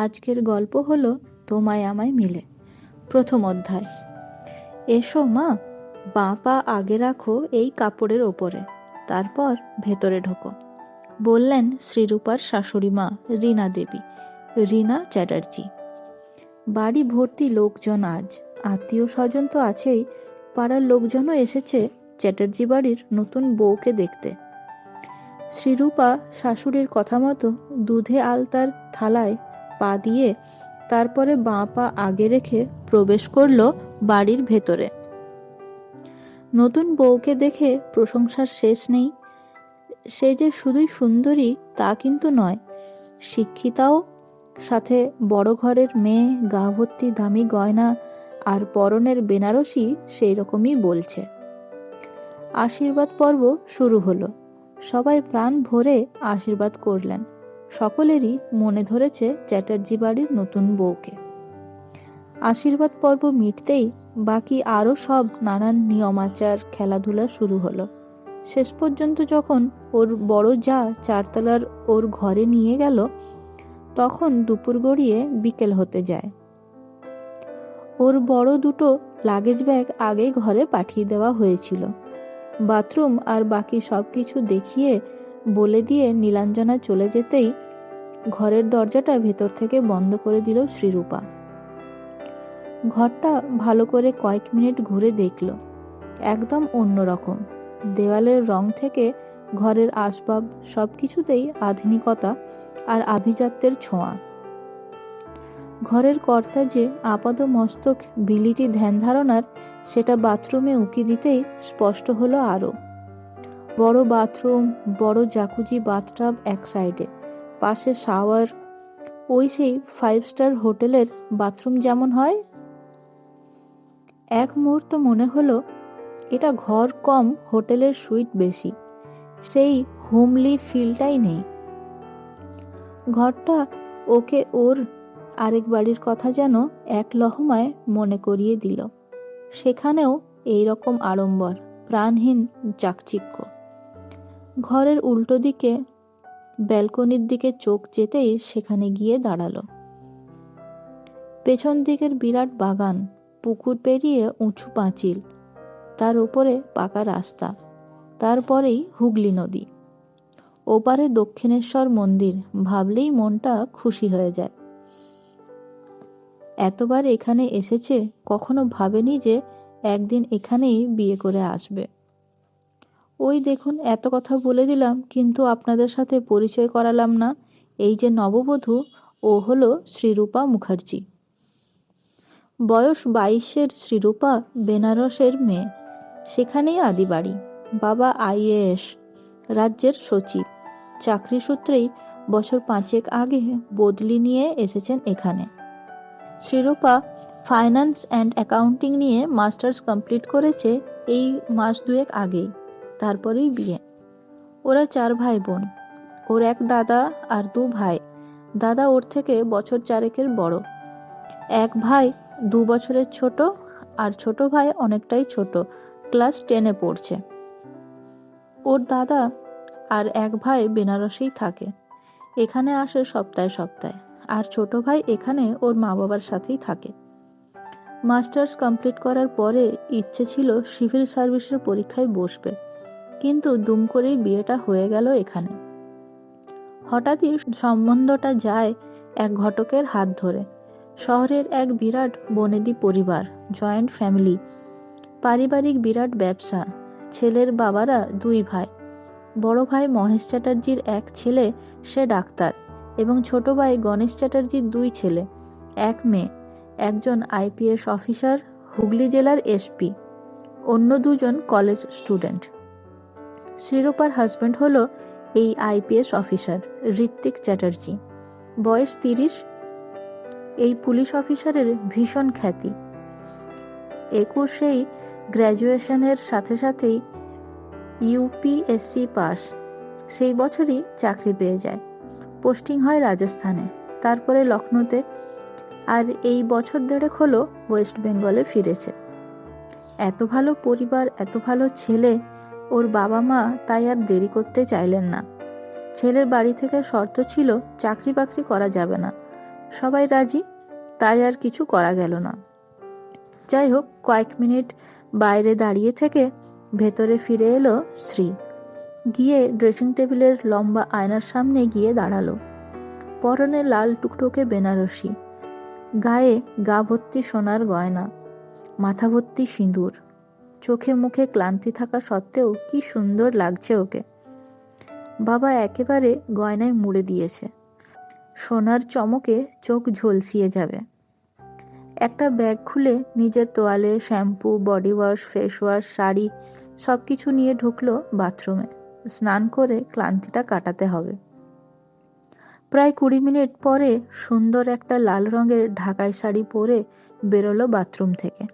আজকের গল্প হলো তোমায় আমায় মিলে। প্রথম অধ্যায়। এসো মা, বাঁ পা আগে রাখো এই কাপড়ের ওপরে, তারপর ভেতরে ঢোকো, বললেন শ্রীরূপার শাশুড়ি মা রীনা দেবী, রীনা চ্যাটার্জি। বাড়ি ভর্তি লোকজন আজ, আত্মীয় স্বজন তো আছেই, পাড়ার লোকজনও এসেছে চ্যাটার্জি বাড়ির নতুন বউকে দেখতে। শ্রীরূপা শাশুড়ির কথা মতো দুধে আলতার থালায় পা দিয়ে তারপরে বাঁ পা আগে রেখে প্রবেশ করল বাড়ির ভেতরে। নতুন বউকে দেখে প্রশংসার শেষ নেই। সে যে শুধুই সুন্দরী তা কিন্তু নয়, শিক্ষিতাও, সাথে বড় ঘরের মেয়ে, গা ভর্তি দামি গয়না আর পরনের বেনারসি সেই রকমই বলছে। আশীর্বাদ পর্ব শুরু হলো। সবাই প্রাণ ভরে আশীর্বাদ করলেন। সকলেরই মনে ধরেছে চ্যাটার্জি বাড়ির নতুন বউকে। আশীর্বাদ পর্ব মিটতেই বাকি আরও সব নানান নিয়মাচার, খেলাধুলা শুরু হলো। শেষ পর্যন্ত যখন ওর বড় যা চারতলার ওর ঘরে নিয়ে গেল, তখন দুপুর গড়িয়ে বিকেল হতে যায়। ওর বড় দুটো লাগেজ ব্যাগ আগেই ঘরে পাঠিয়ে দেওয়া হয়েছিল। বাথরুম আর বাকি সব কিছু দেখিয়ে বলে দিয়ে নীলাঞ্জনা চলে যেতেই ঘরের দরজাটা ভেতর থেকে বন্ধ করে দিল শ্রীরূপা। ঘরটা ভালো করে কয়েক মিনিট ঘুরে দেখল। একদম অন্যরকম। দেওয়ালের রং থেকে ঘরের আসবাব সব কিছুতেই আধুনিকতা আর আভিজাত্যের ছোঁয়া। ঘরের কর্তা যে আপাদ মস্তক বিলিতি ধ্যান ধারণার, সেটা বাথরুমে উকি দিতেই স্পষ্ট হলো আরও। বড় বাথরুম, বড় জাকুজি বাথটাব এক সাইডে, পাশে শাওয়ার, ওই সেই 5 স্টার হোটেলের বাথরুম যেমন হয়। এক মুহূর্ত মনে হলো এটা ঘর কম হোটেলের সুইট বেশি, সেই হোমলি ফিলটাই নেই। ঘরটা ওকে ওর আরেক বাড়ির কথা যেন এক লহমায় মনে করিয়ে দিল। সেখানেও এই রকম আড়ম্বর, প্রাণহীন চাকচিক্য। ঘরের উল্টো দিকে ব্যালকনির দিকে চোখ যেতেই সেখানে গিয়ে দাঁড়ালো। পেছন দিকের বিরাট বাগান, পুকুর পেরিয়ে উঁচু পাঁচিল, তার ওপরে পাকা রাস্তা, তারপরেই হুগলি নদী, ওপারে দক্ষিণেশ্বর মন্দির, ভাবলেই মনটা খুশি হয়ে যায়। এতবার এখানে এসেছে, কখনো ভাবেনি যে একদিন এখানেই বিয়ে করে আসবে। ওই দেখুন, এত কথা বলে দিলাম কিন্তু আপনাদের সাথে পরিচয় করালাম না। এই যে নববধূ, ও হলো শ্রীরূপা মুখার্জি। বয়স 22-এর শ্রীরূপা বেনারসের মেয়ে, সেখানেই আদি বাড়ি। বাবা IAS, রাজ্যের সচিব। চাকরি সূত্রেই বছর 5 আগে বদলি নিয়ে এসেছেন এখানে। শ্রীরূপা ফাইন্যান্স অ্যান্ড অ্যাকাউন্টিং নিয়ে মাস্টার্স কমপ্লিট করেছে এই মাস 2 আগেই, তারপরেই বিয়ে। ওরা 4 ভাই বোন। ওর এক দাদা আর 2 ভাই। দাদা ওর থেকে বছর 4 বড়। এক ভাই 2 বছরের ছোট, আর ছোট ভাই অনেকটাই ছোট, ক্লাস 10-এ পড়ছে। ওর দাদা আর এক ভাই বেনারসেই থাকে, এখানে আসে সপ্তাহে সপ্তাহে, আর ছোট ভাই এখানে ওর মা বাবার সাথেই থাকে। মাস্টার্স কমপ্লিট করার পরে ইচ্ছে ছিল সিভিল সার্ভিসের পরীক্ষায় বসবে, কিন্তু দুম করেই বিয়েটা হয়ে গেল এখানে। হঠাৎই সম্বন্ধটা যায় এক ঘটকের হাত ধরে। শহরের এক বিরাট বনেদি পরিবার, জয়েন্ট ফ্যামিলি, পারিবারিক বিরাট ব্যবসা। ছেলের বাবারা 2 ভাই। বড় ভাই মহেশ চ্যাটার্জির এক ছেলে, সে ডাক্তার, এবং ছোট ভাই গণেশ চ্যাটার্জির 2 ছেলে, এক মেয়ে। একজন IPS অফিসার, হুগলি জেলার SP, অন্য 2 জন কলেজ স্টুডেন্ট। শ্রীরূপার হাজব্যান্ড হলো এই IPS অফিসার, ঋত্বিক চ্যাটার্জি। বয়স 30। এই পুলিশ অফিসারের ভীষণ খ্যাতি। 21-এই গ্র্যাজুয়েশনের সাথে সাথেই UPSC পাস। সেই বছরই চাকরি পেয়ে যায়। পোস্টিং হয় রাজস্থানে, তারপরে লখনৌতে, আর এই বছর 1.5 হলো ওয়েস্ট বেঙ্গলে ফিরেছে। এত ভালো পরিবার, এত ভালো ছেলে, ওর বাবা মা তাই আর দেরি করতে চাইলেন না। ছেলের বাড়ি থেকে শর্ত ছিল চাকরি বাকরি করা যাবে না, সবাই রাজি, তাই আর কিছু করা গেল না। যাই হোক, কয়েক মিনিট বাইরে দাঁড়িয়ে থেকে ভেতরে ফিরে এলো শ্রী। গিয়ে ড্রেসিং টেবিলের লম্বা আয়নার সামনে গিয়ে দাঁড়ালো। পরনে লাল টুকটুকে বেনারসি, গায়ে গা ভর্তি সোনার গয়না, মাথা ভর্তি সিঁদুর, চোখে মুখে ক্লান্তি থাকা সত্ত্বেও কি সুন্দর লাগছে ওকে। বাবা একেবারে গয়নায় মুড়ে দিয়েছে, সোনার চমকে চোখ ঝলসিয়ে যাবে। একটা ব্যাগ খুলে নিজের তোয়ালে, shampoo, body wash, face wash, sari সব কিছু নিয়ে ঢুকলো বাথরুমে। স্নান করে ক্লান্তিটা কাটাতে হবে। প্রায় 20 মিনিট পরে সুন্দর একটা লাল রঙের ঢাকাই শাড়ি পরে বেরোলো বাথরুম থেকে।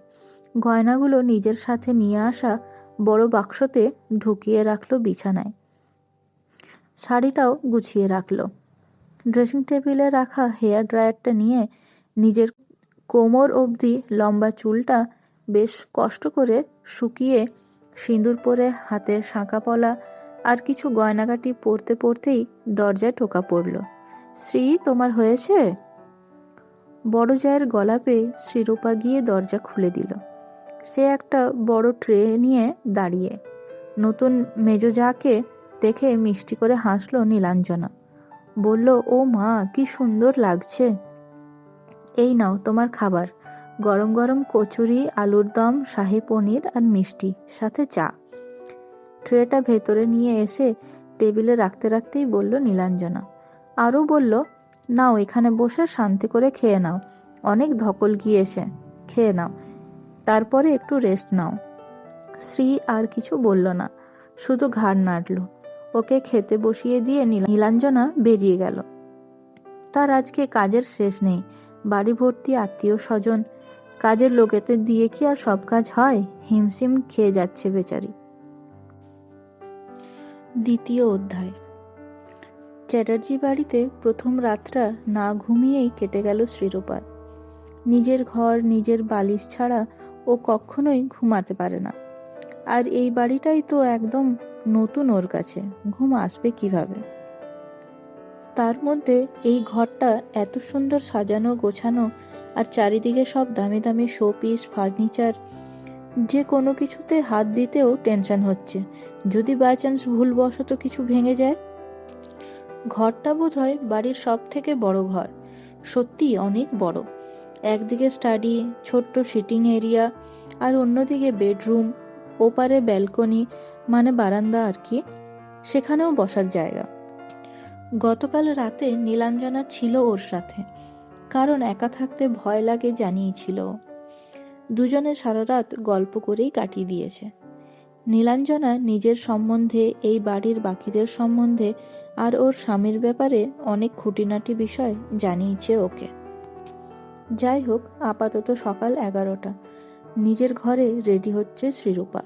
গয়নাগুলো নিজের সাথে নিয়ে আসা বড় বাক্সতে ঢুকিয়ে রাখলো বিছানায়। শাড়িটাও গুছিয়ে রাখলো। ড্রেসিং টেবিলে রাখা হেয়ার ড্রায়ারটা নিয়ে নিজের কোমর অবধি লম্বা চুলটা বেশ কষ্ট করে শুকিয়ে সিঁদুর পরে হাতে শাঁকা পলা আর কিছু গয়নাগাটি পরতে পরতেই দরজায় টোকা পড়ল। শ্রী, তোমার হয়েছে? বড় জায়ের গলা পেয়ে শ্রীরূপা গিয়ে দরজা খুলে দিল। সে একটা বড় ট্রে নিয়ে দাঁড়িয়ে। নতুন মেজো জাকে দেখে মিষ্টি করে হাসলো নীলাঞ্জনা। বলল, ও মা, কি সুন্দর লাগছে। এই নাও তোমার খাবার, গরম গরম কচুরি, আলুর দম, শাহী পনির আর মিষ্টি, সাথে চা। ট্রেটা ভেতরে নিয়ে এসে টেবিলে রাখতে রাখতেই বলল নীলাঞ্জনা। আরও বলল, নাও এখানে বসে শান্তি করে খেয়ে নাও, অনেক ধকল গিয়েছে, খেয়ে নাও, তারপরে একটু রেস্ট নাও। শ্রী আর কিছু বলল না, শুধু ঘাড় নাড়ল। ওকে খেতে বসিয়ে দিয়ে নীলাঞ্জনা বেরিয়ে গেল। তার আজকে কাজের শেষ নেই, বাড়ি ভর্তি আত্মীয় স্বজন, কাজের লোকেদের দিয়ে কি আর সব কাজ হয়? হিমশিম খেয়ে যাচ্ছে বেচারি। দ্বিতীয় অধ্যায়। চ্যাটার্জি বাড়িতে প্রথম রাতটা না ঘুমিয়েই কেটে গেল শ্রীরূপার। নিজের ঘর, নিজের বালিশ ছাড়া ও কখনোই ঘুমাতে পারে না। আর এই বাড়িটাই তো একদম নতুন ওর কাছে, ঘুম আসবে কিভাবে? তার মধ্যে এই ঘরটা এত সুন্দর সাজানো গোছানো, আর চারিদিকে সব দামি দামি শোপিস, ফার্নিচার, যে কোনো কিছুতে হাত দিতেও টেনশন হচ্ছে, যদি বাই চান্স ভুলবশত কিছু ভেঙে যায়। ঘরটা বোধহয় বাড়ির সব থেকে বড় ঘর, সত্যি অনেক বড়। একদিকে স্টাডি, ছোট্ট সিটিং এরিয়া, আর অন্যদিকে বেডরুম, ওপারে ব্যালকনি, মানে বারান্দা আর কি, সেখানেও বসার জায়গা। গতকাল রাতে নীলাঞ্জনা ছিল ওর সাথে, কারণ একা থাকতে ভয় লাগে জানিয়েছিল। দুজনে সারা রাত গল্প করেই কাটিয়ে দিয়েছে। নীলাঞ্জনা নিজের সম্বন্ধে, এই বাড়ির বাকিদের সম্বন্ধে আর ওর স্বামীর ব্যাপারে অনেক খুঁটিনাটি বিষয় জানিয়েছে ওকে। যাই হোক, আপাতত সকাল 11টা, নিজের ঘরে রেডি হচ্ছে শ্রীরূপা।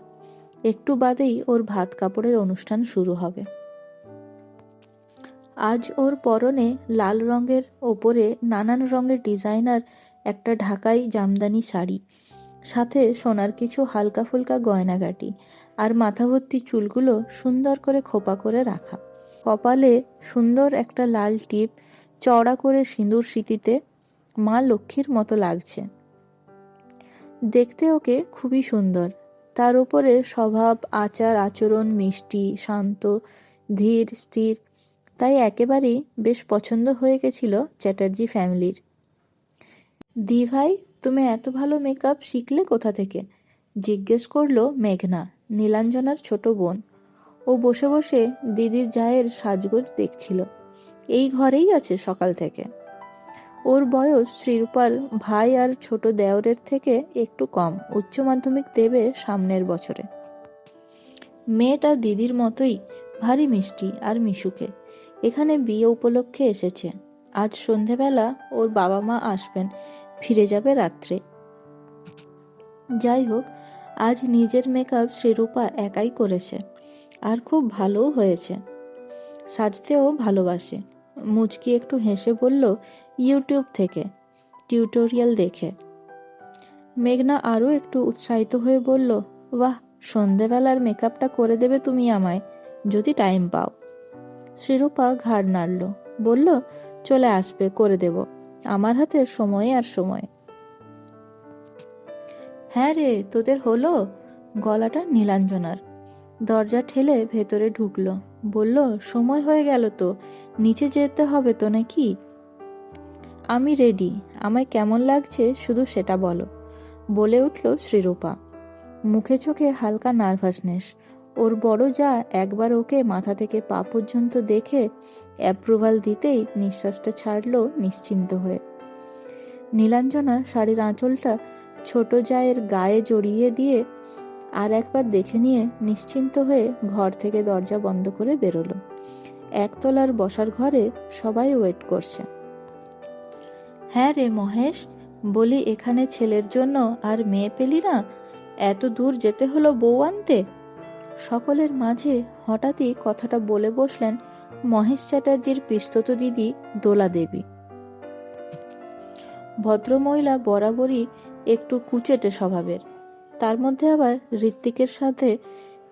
একটু বাদেই ওর ভাত কাপড়ের অনুষ্ঠান শুরু হবে। আজ ওর পরনে লাল রঙের ওপরে নানান রঙের ডিজাইনার একটা ঢাকাই জামদানি শাড়ি, সাথে সোনার কিছু হালকা ফুলকা গয়নাগাটি, আর মাথা ভর্তি চুলগুলো সুন্দর করে খোপা করে রাখা। কপালে সুন্দর একটা লাল টিপ, চওড়া করে সিঁদুর সিঁথিতে মা লক্ষ্মীর মতো লাগছে। দেখতে ওকে খুবই সুন্দর। তার উপরে স্বভাব, আচার আচরণ মিষ্টি, শান্ত, ধীর স্থির, তাই একেবারেই বেশ পছন্দ হয়ে গেছিল চ্যাটার্জি ফ্যামিলির। দি ভাই, তুমি এত ভালো মেকআপ শিখলে কোথা থেকে? জিজ্ঞেস করলো মেঘনা, নীলাঞ্জনার ছোট বোন। ও বসে বসে দিদির জায়ের সাজগোজ দেখছিল। এই ঘরেই আছে সকাল থেকে। ওর বয়স শ্রীরূপার ভাই আর ছোট দেওরের থেকে একটু কম, উচ্চ মাধ্যমিক দেবে সামনের বছরে। মেয়েটা দিদির মতোই ভারী মিষ্টি আর মিশুকে। এখানে বিয়ে উপলক্ষে এসেছে। আজ সন্ধেবেলা ওর বাবা মা আসবেন, ফিরে যাবে রাত্রে। যাই হোক, আজ নিজের মেকআপ শ্রীরূপা একাই করেছে, আর খুব ভালোও হয়েছে। সাজতেও ভালোবাসে। মুচকি একটু হেসে বলল, ইউটিউব থেকে টিউটোরিয়াল দেখে। মেঘনা আরও একটু উৎসাহিত হয়ে বলল, বাহ, সন্ধেবেলার মেকআপটা করে দেবে তুমি আমায়, যদি টাইম পাও। শ্রীরূপা ঘাড় নাড়ল, বলল, চলে আসবে, করে দেব। আমার হাতে সময় আর সময়। হ্যাঁ রে, তোদের হলো? গলাটা নীলাঞ্জনার। দরজা ঠেলে ভেতরে ঢুকলো। বলল, সময় হয়ে গেল তো, নিচে যেতে হবে তো নাকি? আমি রেডি, আমায় কেমন লাগছে শুধু সেটা বলো, বলে উঠল শ্রীরূপা। মুখে চোখে হালকা নার্ভাসনেস। ওর বড় যা একবার ওকে মাথা থেকে পা পর্যন্ত দেখে অ্যাপ্রুভাল দিতেই নিঃশ্বাসটা ছাড়ল নিশ্চিন্ত হয়ে। নীলাঞ্জনা শাড়ির আঁচলটা ছোট জায়ের গায়ে জড়িয়ে দিয়ে আর একবার দেখে নিয়ে নিশ্চিন্ত হয়ে ঘর থেকে দরজা বন্ধ করে বেরোলো। একতলার বসার ঘরে সবাই ওয়েট করছে। হ্যাঁ রে মহেশ, বলি এখানে ছেলের জন্য আর মেয়ে পেলি না? এত দূর যেতে হলো বউ আনতে? সকলের মাঝে হঠাৎই কথাটা বলে বসলেন মহেশ চ্যাটার্জির পিস্তত দিদি দোলা দেবী। ভদ্রমহিলা বরাবরই একটু কুচেটে স্বভাবের, তার মধ্যে আবার ঋত্বিকের সাথে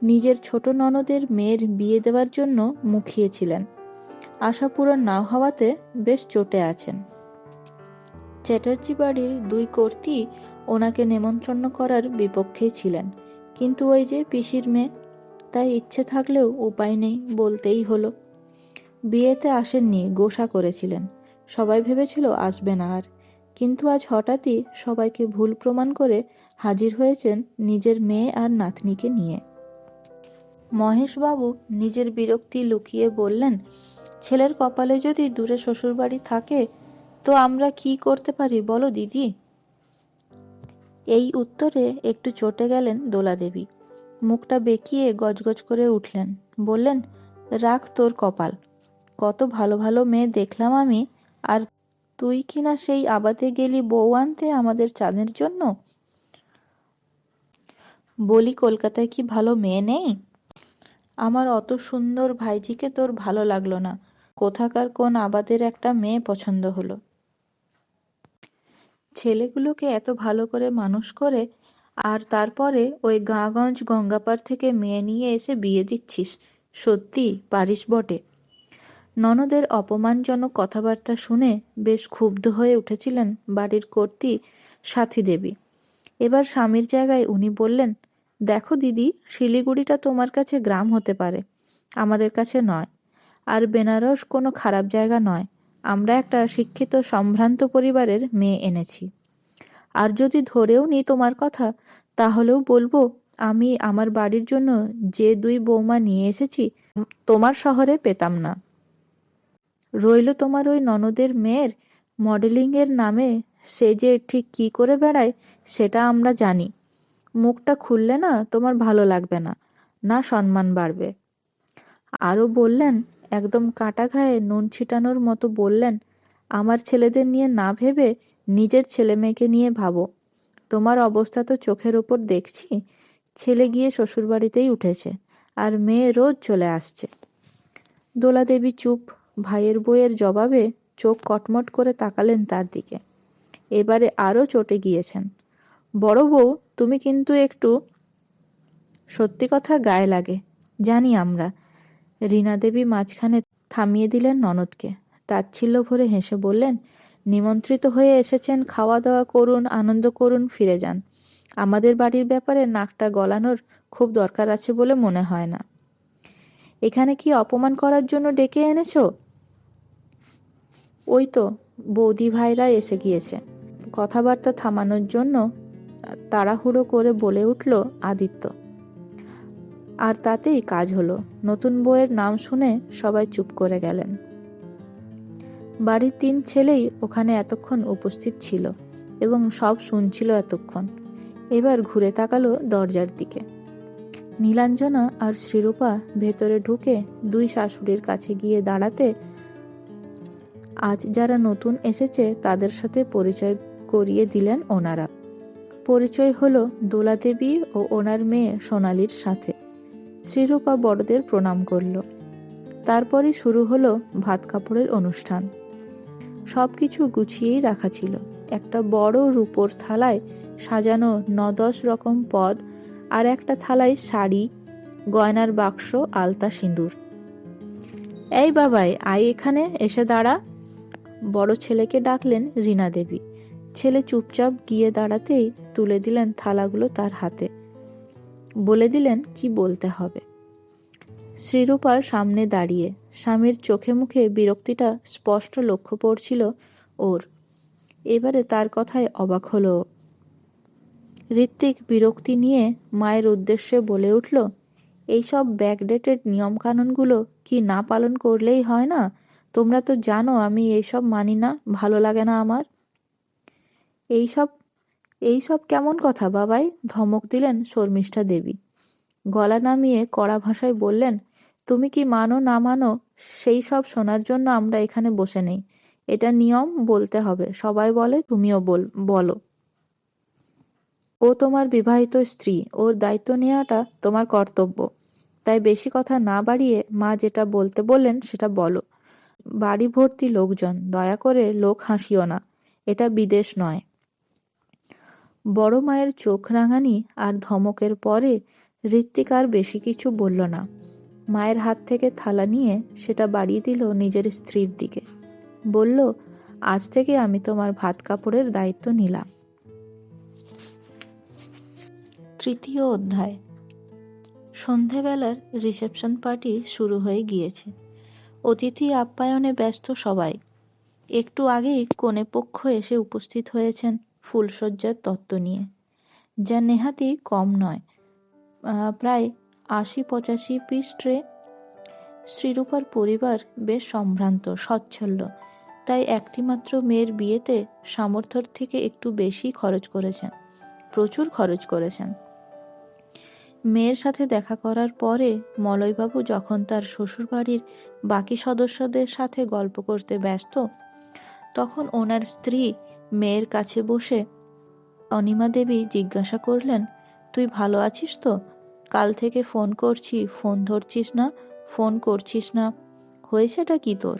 নিজের ছোট ননদের মেয়ের বিয়ে দেওয়ার জন্য মুখিয়েছিলেন। আশা পূরণ না হওয়াতে বেশ চটে আছেন। চ্যাটার্জি বাড়ির দুই কর্ত্রী ওনাকে নেমন্ত্রণ করার বিপক্ষেই ছিলেন, কিন্তু ওই যে পিসির মেয়ে, তাই ইচ্ছে থাকলেও উপায় নেই, বলতেই হলো। বিয়েতে আসেননি, গোসা করেছিলেন। সবাই ভেবেছিল আসবে না আর, কিন্তু আজ হঠাৎই সবাইকে ভুল প্রমাণ করে হাজির হয়েছেন নিজের মেয়ে আর নাতনিকে নিয়ে। মহেশবাবু নিজের বিরক্তি লুকিয়ে বললেন, ছেলের কপালে যদি দূরে শ্বশুরবাড়ি থাকে তো আমরা কি করতে পারি বলো দিদি? এই উত্তরে একটু চটে গেলেন দোলা দেবী। মুখটা বেঁকিয়ে গজগজ করে উঠলেন, বললেন, রাখ তোর কপাল। কত ভালো ভালো মেয়ে দেখলাম আমি, আর তুই কিনা সেই আবাতে গেলি বউ আনতে আমাদের চাঁদের জন্য। বলি কলকাতায় কি ভালো মেয়ে নেই? আমার অত সুন্দর ভাইজিকে তোর ভালো লাগলো না, কোথাকার কোন আবাদের একটা মেয়ে পছন্দ হলো। ছেলেগুলোকে এত ভালো করে মানুষ করে আর তারপরে ওই গাঁগঞ্জ গঙ্গাপাড় থেকে মেয়ে নিয়ে এসে বিয়ে দিচ্ছিস, সত্যি পারিস বটে। ননদের অপমানজনক কথাবার্তা শুনে বেশ ক্ষুব্ধ হয়ে উঠেছিলেন বাড়ির কর্ত্রী সাথী দেবী। এবার স্বামীর জায়গায় উনি বললেন, দেখো দিদি, শিলিগুড়িটা তোমার কাছে গ্রাম হতে পারে, আমাদের কাছে নয়। আর বেনারস কোনো খারাপ জায়গা নয়। আমরা একটা শিক্ষিত সম্ভ্রান্ত পরিবারের মেয়ে এনেছি। আর যদি ধরেও নিই তোমার কথা, তাহলেও বলবো আমি আমার বাড়ির জন্য যে দুই বৌমা নিয়ে এসেছি তোমার শহরে পেতাম না। রইল তোমার ওই ননদের মেয়ের মডেলিংয়ের নামে সে যে ঠিক কী করে বেড়ায় সেটা আমরা জানি। মুখটা খুললে না তোমার ভালো লাগবে না, না সম্মান বাড়বে। আরও বললেন, একদম কাটা ঘায়ে নুন ছিটানোর মতো বললেন, আমার ছেলেদের নিয়ে না ভেবে নিজের ছেলে মেয়েকে নিয়ে ভাবো। তোমার অবস্থা তো চোখের ওপর দেখছি। ছেলে গিয়ে শ্বশুরবাড়িতেই উঠেছে আর মেয়ে রোজ চলে আসছে। দোলা দেবী চুপ। ভাইয়ের বইয়ের জবাবে চোখ কটমট করে তাকালেন তার দিকে। এবারে আরও চটে গিয়েছেন। বড় বউ, তুমি কিন্তু একটু সত্যি কথা গায়ে লাগে, জানি আমরা। রীনা দেবী মাঝখানে থামিয়ে দিলেন ননদকে। তাচ্ছিল্য ভরে হেসে বললেন, নিমন্ত্রিত হয়ে এসেছেন, খাওয়া দাওয়া করুন, আনন্দ করুন, ফিরে যান। আমাদের বাড়ির ব্যাপারে নাকটা গলানোর খুব দরকার আছে বলে মনে হয় না। এখানে কি অপমান করার জন্য ডেকে এনেছো? ওই তো বৌদি ভাইরা এসে গিয়েছে। কথাবার্তা থামানোর জন্য তাড়াহুড়ো করে বলে উঠল আদিত্য। আর তাতেই কাজ হলো। নতুন বউয়ের নাম শুনে সবাই চুপ করে গেলেন। বাড়ির 3 ছেলেই ওখানে এতক্ষণ উপস্থিত ছিল এবং সব শুনছিল এতক্ষণ। এবার ঘুরে তাকালো দরজার দিকে। নীলাঞ্জনা আর শ্রীরূপা ভেতরে ঢুকে দুই শাশুড়ির কাছে গিয়ে দাঁড়াতে আজ যারা নতুন এসেছে তাদের সাথে পরিচয় করিয়ে দিলেন ওনারা। পরিচয় হলো দোলা দেবী ও ওনার মেয়ে সোনালির সাথে। শ্রীরূপা বড়দের প্রণাম করল। তারপরই শুরু হলো ভাত কাপড়ের অনুষ্ঠান। সব কিছু গুছিয়েই রাখা ছিল। একটা বড় রূপোর থালায় সাজানো 9-10 রকম পদ, আর একটা থালায় শাড়ি, গয়নার বাক্স, আলতা, সিঁদুর। এই বাবাই, আয় এখানে এসে দাঁড়া, বড় ছেলেকে ডাকলেন রীনা দেবী। ছেলে চুপচাপ গিয়ে দাঁড়াতেই তুলে দিলেন থালাগুলো তার হাতে, বলে দিলেন কি বলতে হবে। শ্রীরূপার সামনে দাঁড়িয়ে স্বামীর চোখে মুখে বিরক্তিটা স্পষ্ট লক্ষ্য পড়ছিল ওর। এবারে তার কথায় অবাক হলো। ঋত্বিক বিরক্তি নিয়ে মায়ের উদ্দেশ্যে বলে উঠল, এইসব ব্যাকডেটেড নিয়মকানুনগুলো কি না পালন করলেই হয় না? তোমরা তো জানো আমি এইসব মানি না, ভালো লাগে না আমার। এইসব এইসব কেমন কথা বাবাই? ধমক দিলেন শর্মিষ্ঠা দেবী। গলা নামিয়ে কড়া ভাষায় বললেন, তুমি কি মানো না মানো সেই সব শোনার জন্য আমরা এখানে বসে নেই। এটা নিয়ম, বলতে হবে। সবাই বলে, তুমিও বলো। ও তোমার বিবাহিত স্ত্রী, ওর দায়িত্ব নেওয়াটা তোমার কর্তব্য। তাই বেশি কথা না বাড়িয়ে মা যেটা বলতে বললেন সেটা বলো। বাড়ি ভর্তি লোকজন, দয়া করে লোক হাসিও না, এটা বিদেশ নয়। বড় মায়ের চোখ রাঙানি আর ধমকের পরে ঋত্বিক আর বেশি কিছু বলল না। মায়ের হাত থেকে থালা নিয়ে সেটা বাড়িয়ে দিল নিজের স্ত্রীর দিকে। বলল, আজ থেকে আমি তোমার ভাত কাপড়ের দায়িত্ব নিলাম। তৃতীয় অধ্যায়। সন্ধেবেলার রিসেপশন পার্টি শুরু হয়ে গিয়েছে। অতিথি আপ্যায়নে ব্যস্ত সবাই। একটু আগেই কনে পক্ষ এসে উপস্থিত হয়েছেন ফুলসজ্জার তত্ত্ব নিয়ে, যা নেহাতি কম নয়, প্রায় ৮০-৮৫ পিস ট্রে। শ্রীরূপার পরিবার বেশ সম্ভ্রান্ত, সচ্ছল, তাই একটিমাত্র মেয়ের বিয়েতে সামর্থ্যর থেকে একটু বেশি খরচ করেছেন, প্রচুর খরচ করেছেন। মেয়ের সাথে দেখা করার পরে মলয়বাবু যখন তার শ্বশুরবাড়ির বাকি সদস্যদের সাথে গল্প করতে ব্যস্ত, তখন ওনার স্ত্রী মেয়ের কাছে বসে অনিমা দেবী জিজ্ঞাসা করলেন, তুই ভালো আছিস তো? কাল থেকে ফোন করছি, ফোন ধরছিস না, ফোন করছিস না, হয়েছেটা কি তোর?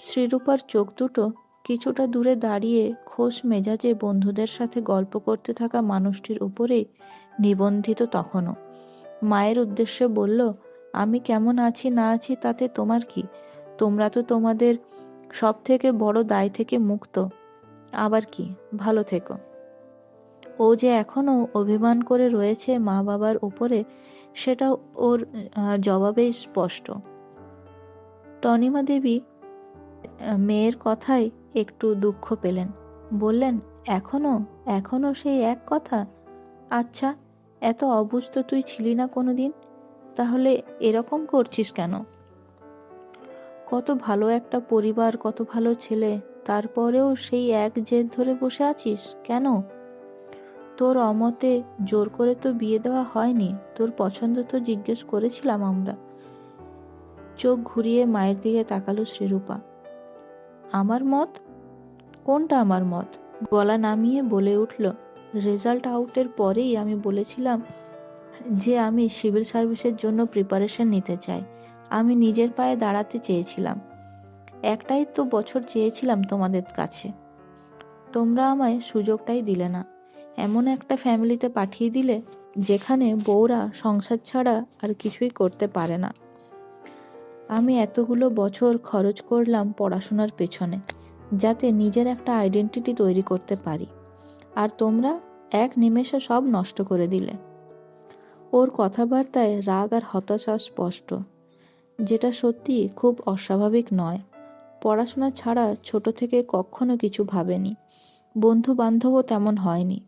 শ্রীরূপার চোখ দুটো কিছুটা দূরে দাঁড়িয়ে খোশ মেজাজে বন্ধুদের সাথে গল্প করতে থাকা মানুষটির উপরেই নিবন্ধিত তখনও। মায়ের উদ্দেশ্যে বলল, আমি কেমন আছি না আছি তাতে তোমার কি? তোমরা তো তোমাদের সব থেকে বড় দায় থেকে মুক্ত। আবার কি, ভালো থেকো। ও যে এখনো অভিমান করে রয়েছে মা বাবার উপরে, সেটা ওর জবাবেই স্পষ্ট। তনিমা দেবী মেয়ের কথায় একটু দুঃখ পেলেন। বললেন, এখনো সেই এক কথা? আচ্ছা, এত অবুঝ তো তুই ছিলি না কোনোদিন, তাহলে এরকম করছিস কেন? কত ভালো একটা পরিবার, কত ভালো ছেলে, তারপরেও সেই এক জেদ ধরে বসে আছিস কেন? তোর অমতে জোর করে তো বিয়ে দেওয়া হয়নি, তোর পছন্দ তো জিজ্ঞেস করেছিলাম আমরা। চোখ ঘুরিয়ে মায়ের দিকে তাকালো শ্রীরূপা। আমার মত? কোনটা আমার মত? গলা নামিয়ে বলে উঠল, রেজাল্ট আউটের পরেই আমি বলেছিলাম যে আমি সিভিল সার্ভিসের জন্য প্রিপারেশন নিতে চাই। আমি নিজের পায়ে দাঁড়াতে চেয়েছিলাম। একটাই তো বছর চেয়েছিলাম তোমাদের কাছে, তোমরা আমায় সুযোগটাই দিলে না। এমন একটা ফ্যামিলিতে পাঠিয়ে দিলে যেখানে বউরা সংসার ছাড়া আর কিছুই করতে পারে না। আমি এতগুলো বছর খরচ করলাম পড়াশোনার পেছনে, যাতে নিজের একটা আইডেন্টিটি তৈরি করতে পারি, আর তোমরা এক নিমেষে সব নষ্ট করে দিলে। ওর কথাবার্তায় রাগ আর হতাশা স্পষ্ট, যেটা সত্যি খুব অস্বাভাবিক নয়। পড়াশোনা ছাড়া ছোট থেকে কখনো কিছু ভাবেনি। বন্ধু বান্ধবও তেমন হয়নি,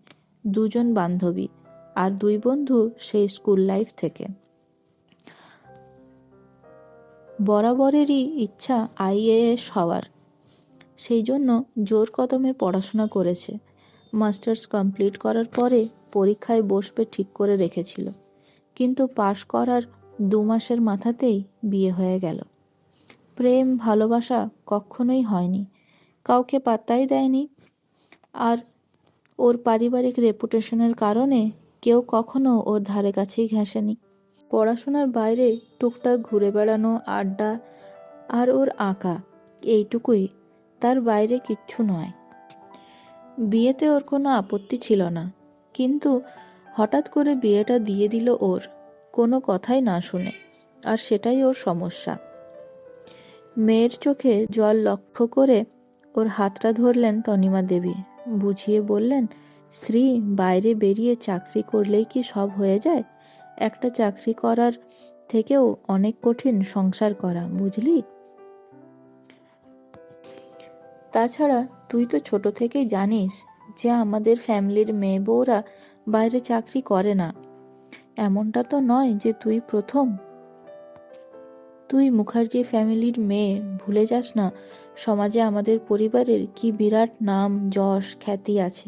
দুজন বান্ধবী, আর দুই বন্ধু সেই স্কুল লাইফ থেকে। বরাবরেরই ইচ্ছা IAS হওয়ার, সেই জন্য জোর কদমে পড়াশোনা করেছে। মাস্টার্স কমপ্লিট করার পরে পরীক্ষায় বসবে ঠিক করে রেখেছিল, কিন্তু পাশ করার 2 মাসের মাথাতেই বিয়ে হয়ে গেল। প্রেম ভালোবাসা কখনোই হয়নি, কাউকে পাত্তাই দেয়নি, আর ওর পারিবারিক রেপুটেশনের কারণে কেউ কখনো ওর ধারে কাছেই ঘেঁষেনি। পড়াশোনার বাইরে টুকটাক ঘুরে বেড়ানো, আড্ডা আর ওর আঁকা, এইটুকুই, তার বাইরে কিচ্ছু নয়। বিয়েতে ওর কোনো আপত্তি ছিল না, কিন্তু হঠাৎ করে বিয়েটা দিয়ে দিল ওর, কোনো কথাই না শুনে, আর সেটাই ওর সমস্যা। মেয়ের চোখে জল লক্ষ্য করে ওর হাতটা ধরলেন তনিমা দেবী, বুঝিয়ে বললেন, শ্রী, বাইরে বেরিয়ে চাকরি করলেই কি সব হয়ে যায়? একটা চাকরি করার থেকেও অনেক কঠিন সংসার করা, বুঝলি? তাছাড়া তুই তো ছোট থেকেই জানিস যে আমাদের ফ্যামিলির মেয়ে বউরা বাইরে চাকরি করে না। এমনটা তো নয় যে তুই প্রথম। তুই মুখার্জি ফ্যামিলির মেয়ে, ভুলে যাস না সমাজে আমাদের পরিবারের কি বিরাট নাম, যশ, খ্যাতি আছে।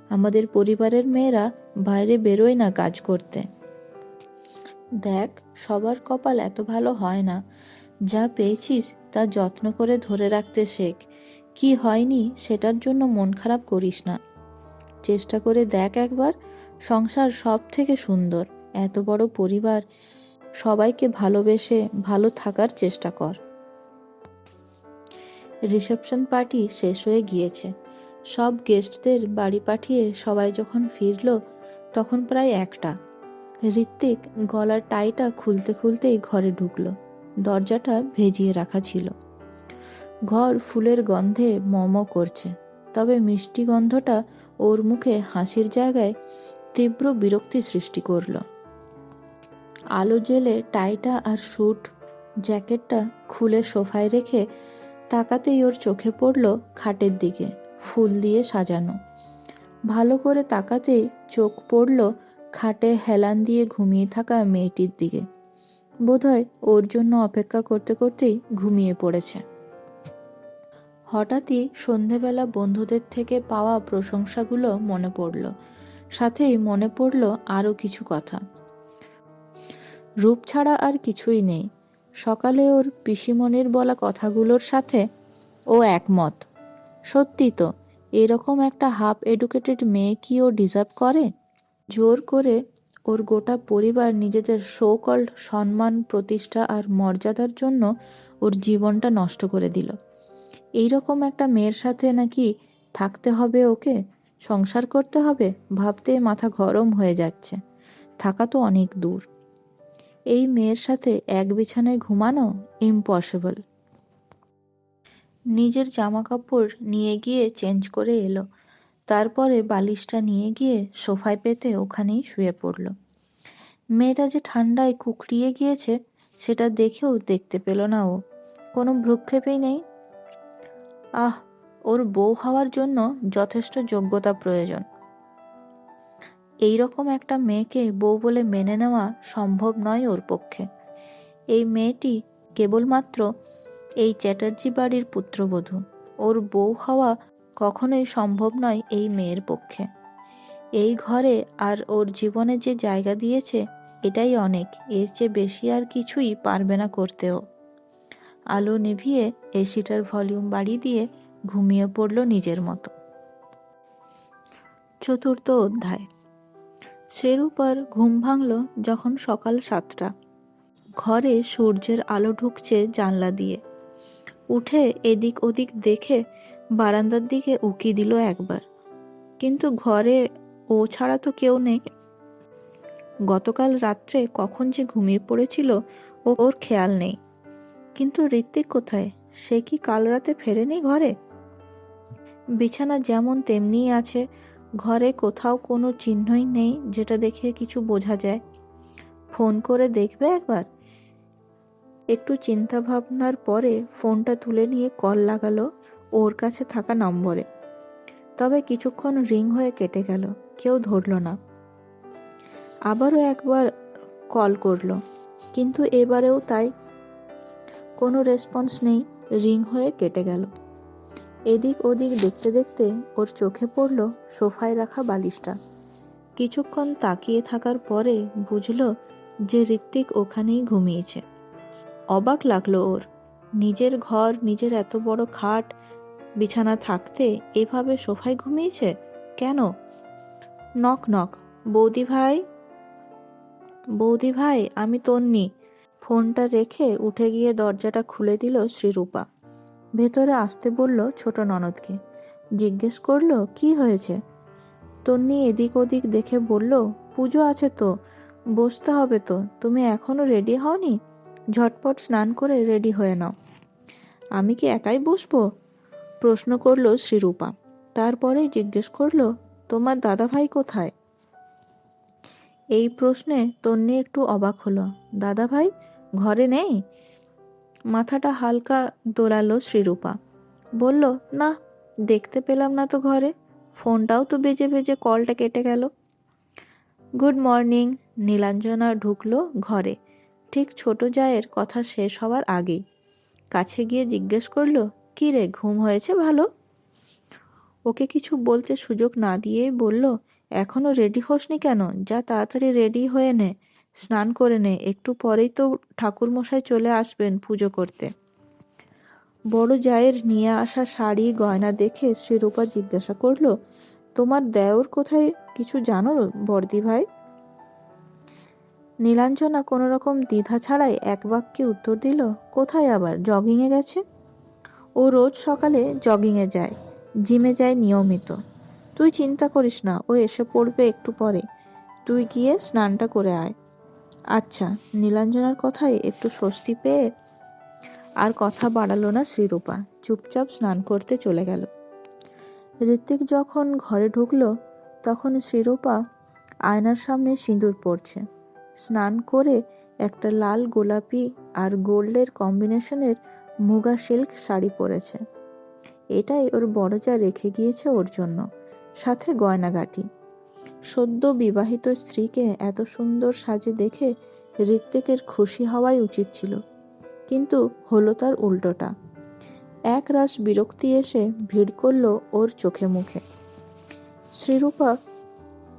আমাদের পরিবারের মেয়েরা বাইরে বেরোয় না কাজ করতে। দেখ, সবার কপাল এত ভালো হয় না। যা পেয়েছিস তা যত্ন করে ধরে রাখতে শেখ। কি হয়নি সেটার জন্য মন খারাপ করিস না। চেষ্টা করে দেখ একবার। সংসার সব থেকে সুন্দর। এত বড় পরিবার, সবাইকে ভালোবেসে ভালো থাকার চেষ্টা কর। রিসেপশন পার্টি শেষ হয়ে গিয়েছে। সব গেস্টদের বাড়ি পাঠিয়ে সবাই যখন ফিরল তখন প্রায় 1টা। ঋত্বিক গলার টাইটা খুলতে খুলতেই ঘরে ঢুকলো। দরজাটা ভেজিয়ে রাখা ছিল। ঘর ফুলের গন্ধে মম করছে, তবে মিষ্টি গন্ধটা ওর মুখে হাসির জায়গায় তীব্র বিরক্তি সৃষ্টি করল। আলো জেলে টাইটা আর স্যুট জ্যাকেটটা খুলে সোফায় রেখে তাকাতেই ওর চোখে পড়ল খাটের দিকে, ফুল দিয়ে সাজানো। ভালো করে তাকাতেই চোখ পড়ল খাটে হেলান দিয়ে ঘুমিয়ে থাকা মেয়েটির দিকে। বোধহয় ওর জন্য অপেক্ষা করতে করতেই ঘুমিয়ে পড়েছে। হঠাৎই সন্ধেবেলা বন্ধুদের থেকে পাওয়া প্রশংসাগুলো মনে পড়ল। সাথেই মনে পড়ল আরও কিছু কথা। রূপ ছাড়া আর কিছুই নেই। সকালে ওর পিসিমণির বলা কথাগুলোর সাথে ও একমত। সত্যি তো, এরকম একটা হাফ এডুকেটেড মেয়ে কি ও ডিজার্ভ করে? জোর করে ওর গোটা পরিবার নিজেদের সো কল্ড সম্মান, প্রতিষ্ঠা আর মর্যাদার জন্য ওর জীবনটা নষ্ট করে দিল। এইরকম একটা মেয়ের সাথে নাকি থাকতে হবে ওকে, সংসার করতে হবে, ভাবতে মাথা গরম হয়ে যাচ্ছে। থাকা তো অনেক দূর। এই মেয়ের সাথে এক বিছানায় ঘুমানো ইম্পসিবল। নিজের জামা কাপড় নিয়ে গিয়ে চেঞ্জ করে এলো। তারপরে বালিশটা নিয়ে গিয়ে সোফায় পেতে ওখানেই শুয়ে পড়ল। মেয়েটা যে ঠান্ডায় কুকড়িয়ে গিয়েছে সেটা দেখেও দেখতে পেল না ও। কোনো ভ্রুক্ষেপই নেই। আহ, ওর বউ হওয়ার জন্য যথেষ্ট যোগ্যতা প্রয়োজন। এই রকম একটা মেয়েকে বউ বলে মেনে নেওয়া সম্ভব নয় ওর পক্ষে। এই মেয়েটি কেবলমাত্র এই চ্যাটার্জি বাড়ির পুত্রবধূ। ওর বউ হওয়া কখনোই সম্ভব নয় এই মেয়ের পক্ষে। এই ঘরে আর ওর জীবনে যে জায়গা দিয়েছে এটাই অনেক, এর চেয়ে বেশি আর কিছুই পারবে না করতেও। আলো নিভিয়ে এসিটার ভলিউম বাড়িয়ে দিয়ে ঘুমিয়ে পড়ল নিজের মতো। 4র্থ অধ্যায়। শ্রীরূপার ঘুম ভাঙল যখন সকাল 7টা। ঘরে সূর্যের আলো ঢুকছে জানলা দিয়ে। উঠে এদিক ওদিক দেখে বারান্দার দিকে উকি দিল একবার, কিন্তু ঘরে ও ছাড়া তো কেউ নেই। গতকাল রাত্রে কখন যে ঘুমিয়ে পড়েছিল ওর খেয়াল নেই। কিন্তু ঋত্বিক কোথায়? সে কি কাল রাতে ফেরেনি ঘরে? বিছানা যেমন তেমনিই আছে, ঘরে কোথাও কোনো চিহ্নই নেই যেটা দেখে কিছু বোঝা যায়। ফোন করে দেখবে একবার। একটু চিন্তা ভাবনার পরে ফোনটা তুলে নিয়ে কল লাগালো ওর কাছে থাকা নম্বরে। তবে কিছুক্ষণ রিং হয়ে কেটে গেল, কেউ ধরল না। আবারও একবার কল করলো, কিন্তু এবারেও তাই, কোনো রেসপন্স নেই, রিং হয়ে কেটে গেল। এদিক ওদিক দেখতে দেখতে ওর চোখে পড়ল সোফায় রাখা বালিশটা। কিছুক্ষণ তাকিয়ে থাকার পরে বুঝল যে ঋত্বিক ওখানেই ঘুমিয়েছে। অবাক লাগলো ওর। নিজের ঘর, নিজের এত বড় খাট, বিছানা থাকতে এভাবে সোফায় ঘুমিয়েছে কেন? Knock knock. বৌদি ভাই, বৌদি ভাই, আমি তন্নি। ফোনটা রেখে উঠে গিয়ে দরজাটা খুলে দিল শ্রীরূপা। ভেতরে আসতে বলল ছোট ননদকে। জিজ্ঞেস করলো কি হয়েছে। তন্নি এদিক ওদিক দেখে বলল, পুজো আছে তো, বসতে হবে তো, তুমি এখনো রেডি হওনি? ঝটপট স্নান করে রেডি হয়ে নাও। আমি কি একাই বসবো? প্রশ্ন করল শ্রীরূপা। তারপরেই জিজ্ঞেস করল, তোমার দাদাভাই কোথায়? এই প্রশ্নে তন্নি একটু অবাক হলো। দাদাভাই ঘরে নেই? মাথাটা হালকা দোলালো শ্রীরূপা। বলল, না, দেখতে পেলাম না তো ঘরে। ফোনটাও তো বেজে বেজে কলটা কেটে গেল। Good morning. নীলাঞ্জনা ঢুকলো ঘরে ঠিক ছোট জায়ের কথা শেষ হওয়ার আগেই। কাছে গিয়ে জিজ্ঞেস করলো, কি রে, ঘুম হয়েছে ভালো? ওকে কিছু বলতে সুযোগ না দিয়েই বলল, এখনো রেডি হসনি কেন? যা তাড়াতাড়ি রেডি হয়ে নে, স্নান করে নে, একটু পরেই তো ঠাকুরমশাই চলে আসবেন পুজো করতে। বড় জায়ের নিয়ে আসা শাড়ি গয়না দেখে শ্রীরূপা জিজ্ঞাসা করলো, তোমার দেওর কোথায়, কিছু জানো বর্দি ভাই? নীলাঞ্জনা কোনো রকম দ্বিধা ছাড়াই এক বাক্যে উত্তর দিল, কোথায় আবার, জগিংয়ে গেছে। ও রোজ সকালে জগিংয়ে যায়, জিমে যায় নিয়মিত। তুই চিন্তা করিস না, ও এসে পড়বে একটু পরে। তুই গিয়ে স্নানটা করে আয়। আচ্ছা। নীলাঞ্জনার কথায় একটু স্বস্তি পেয়ে আর কথা বাড়ালো না শ্রীরূপা, চুপচাপ স্নান করতে চলে গেল। ঋত্বিক যখন ঘরে ঢুকলো তখন শ্রীরূপা আয়নার সামনে সিঁদুর পড়ছে। স্নান করে একটা লাল গোলাপি আর গোল্ডের কম্বিনেশনের মুগা সিল্ক শাড়ি পরেছে। এটাই ওর বড় যা রেখে গিয়েছে ওর জন্য, সাথে গয়নাগাটি। সদ্য বিবাহিত স্ত্রীকে এত সুন্দর সাজে দেখে ঋত্বিকের খুশি হওয়াই উচিত ছিল, কিন্তু হলো তার উল্টোটা। এক রাশ বিরক্তি এসে ভিড় করল ওর চোখে মুখে। শ্রীরূপা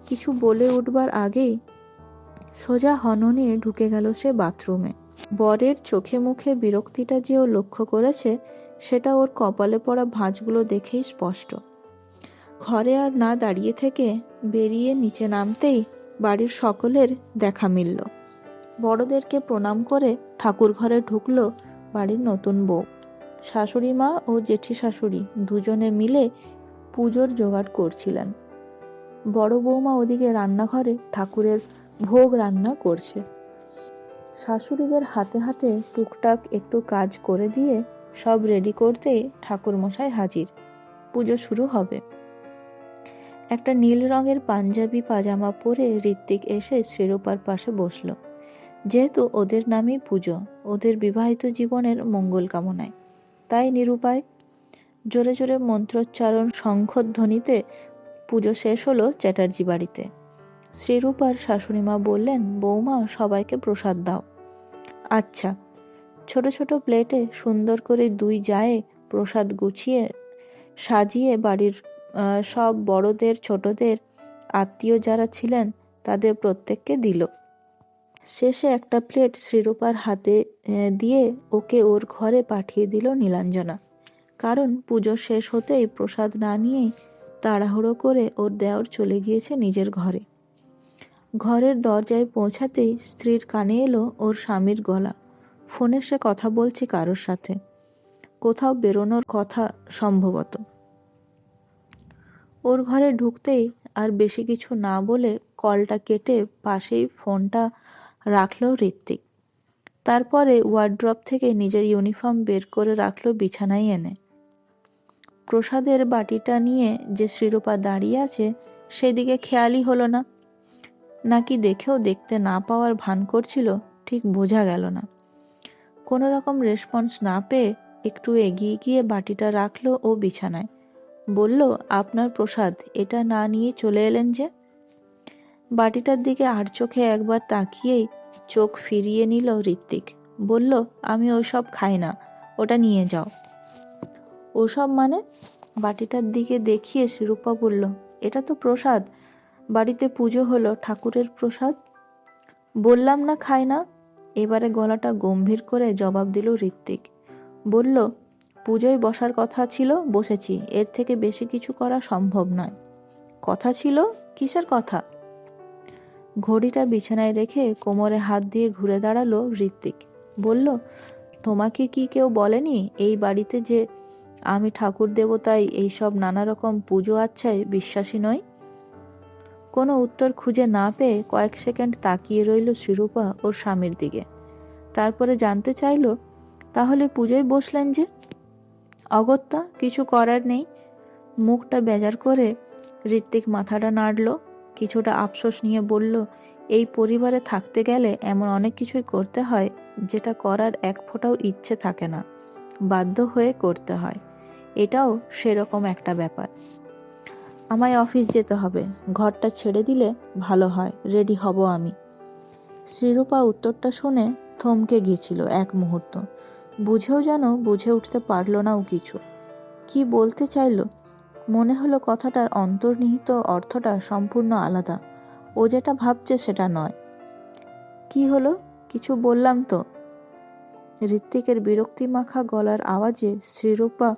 কিছু বলে উঠবার আগেই সোজা হননে ঢুকে গেল সে বাথরুমে। বরের চোখে মুখে বিরক্তিটা যে ও লক্ষ্য করেছে সেটা ওর কপালে পড়া ভাঁজগুলো দেখেই স্পষ্ট। ঘরে আর না দাঁড়িয়ে থেকে বেরিয়ে নিচে নামতেই বাড়ির সকলের দেখা মিলল। বড়দেরকে প্রণাম করে ঠাকুর ঘরে ঢুকলো বাড়ির নতুন বউ। শাশুড়ি মা ও জেঠি শাশুড়ি দুজনে মিলে পুজোর জোগাড় করছিলেন। বড় বৌমা ওদিকে রান্নাঘরে ঠাকুরের ভোগ রান্না করছে। শাশুড়িদের হাতে হাতে টুকটাক একটু কাজ করে দিয়ে সব রেডি করতেই ঠাকুরমশাই হাজির। পুজো শুরু হবে। একটা নীল রঙের পাঞ্জাবি পাজামা পরে ঋত্বিক এসে শ্রীরূপার পাশে বসলো। যেহেতু ওদের নামেই পুজো, ওদের বিবাহিত জীবনের মঙ্গল কামনায়, তাই নিরুপায় জোরে জোরে মন্ত্রোচ্চারণ শঙ্খধ্বনিতে পুজো শেষ হলো চ্যাটার্জি বাড়িতে। শ্রীরূপার শাশুড়িমা বললেন, বৌমা সবাইকে প্রসাদ দাও। আচ্ছা। ছোট ছোট প্লেটে সুন্দর করে দুই জায়ে প্রসাদ গুছিয়ে সাজিয়ে বাড়ির সব বড়দের ছোটদের আত্মীয় যারা ছিলেন তাদের প্রত্যেককে দিল। শেষে একটা প্লেট শ্রীরূপার হাতে দিয়ে ওকে ওর ঘরে পাঠিয়ে দিল নীলাঞ্জনা। কারণ পুজো শেষ হতেই প্রসাদ না নিয়েই তাড়াহুড়ো করে ওর দেওর চলে গিয়েছে নিজের ঘরে। ঘরের দরজায় পৌঁছাতেই স্ত্রীর কানে এলো ওর স্বামীর গলা। ফোনে সে কথা বলছে কারোর সাথে, কোথাও বেরোনোর কথা সম্ভবত। ওর ঘরে ঢুকতেই আর বেশি কিছু না বলে কলটা কেটে পাশেই ফোনটা রাখলো ঋত্বিক। তারপরে ওয়ার্ড্রপ থেকে নিজের ইউনিফর্ম বের করে রাখলো বিছানায় এনে। প্রসাদের বাটিটা নিয়ে যে শ্রীরূপা দাঁড়িয়ে আছে সেদিকে খেয়ালই হলো না, নাকি দেখেও দেখতে না পাওয়ার ভান করছিল ঠিক বোঝা গেল না। কোনো রকম রেসপন্স না পেয়ে একটু এগিয়ে গিয়ে বাটিটা রাখলো ও বিছানায়। বলল, আপনার প্রসাদ, এটা না নিয়ে চলে এলেন যে? বাটিটার দিকে আর চোখে একবার তাকিয়েই চোখ ফিরিয়ে নিল ঋত্বিক। বলল, আমি ওইসব খাই না, ওটা নিয়ে যাও। ওসব মানে? বাটিটার দিকে দেখিয়ে শ্রীরূপা বলল, এটা তো প্রসাদ, বাড়িতে পুজো হলো, ঠাকুরের প্রসাদ। বললাম না খাই না। এবারে গলাটা গম্ভীর করে জবাব দিল ঋত্বিক। বলল, পুজোয় বসার কথা ছিল, বসেছি, এর থেকে বেশি কিছু করা সম্ভব নয়। কথা ছিল? কিসের কথা? ঘড়িটা বিছানায় রেখে কোমরে হাত দিয়ে ঘুরে দাঁড়ালো ঋত্বিক। বলল, তোমাকে কি কেউ বলেনি এই বাড়িতে যে আমি ঠাকুর দেবতায় এইসব নানা রকম পুজো আচ্ছায় বিশ্বাসী নই? কোনো উত্তর খুঁজে না পেয়ে কয়েক সেকেন্ড তাকিয়ে রইল শ্রীরূপা ওর স্বামীর দিকে। তারপরে জানতে চাইল, তাহলে পুজোয় বসলেন যে? অগত্যা কিছু করার নেই। মুখটা বেজার করে ঋত্বিক মাথাটা নাড়ল, কিছুটা আফসোস নিয়ে বলল, এই পরিবারে থাকতে গেলে এমন অনেক কিছুই করতে হয় যেটা করার এক ফোঁটাও ইচ্ছে থাকে না, বাধ্য হয়ে করতে হয়। এটাও সেরকম একটা ব্যাপার। আমায় অফিস যেতে হবে, ঘরটা ছেড়ে দিলে ভালো হয়, রেডি হব আমি। শ্রীরূপা উত্তরটা শুনে থমকে গিয়েছিল এক মুহূর্ত। বুঝেও যেন বুঝে উঠতে পারল না ও কিছু। কি বলতে চাইল? মনে হলো কথাটার অন্তর্নিহিত অর্থটা সম্পূর্ণ আলাদা। ও যেটা ভাবছে সেটা নয়। কি হলো? কিছু বললাম তো? ঋত্বিকের বিরক্তিমাখা গলার আওয়াজে শ্রীরূপা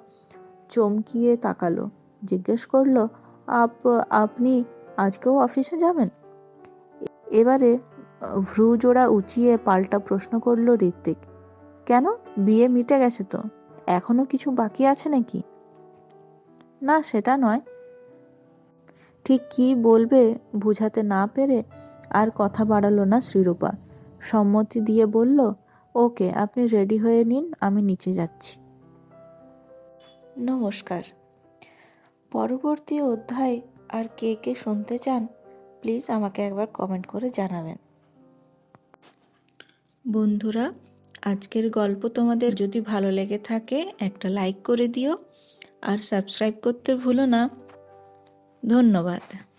চমকিয়ে তাকালো। জিজ্ঞেস করলো, আপনি আজকেও অফিসে যাবেন? এবারে ভ্রুজোড়া উঁচিয়ে পাল্টা প্রশ্ন করল ঋত্বিক। কেন? বিয়ে মিটে গেছে তো, এখনো কিছু বাকি আছে নাকি? না, সেটা নয়। ঠিক কি বলবে বুঝাতে না পেরে আর কথা বাড়ালো না শ্রীরূপা। সম্মতি দিয়ে বলল, ওকে, আপনি রেডি হয়ে নিন, আমি নিচে যাচ্ছি। নমস্কার। পরবর্তী অধ্যায় আর কে কে শুনতে চান প্লিজ আমাকে একবার কমেন্ট করে জানাবেন। বন্ধুরা, আজকের গল্প তোমাদের যদি ভালো লেগে থাকে একটা লাইক করে দিও আর সাবস্ক্রাইব করতে ভুলো না। ধন্যবাদ।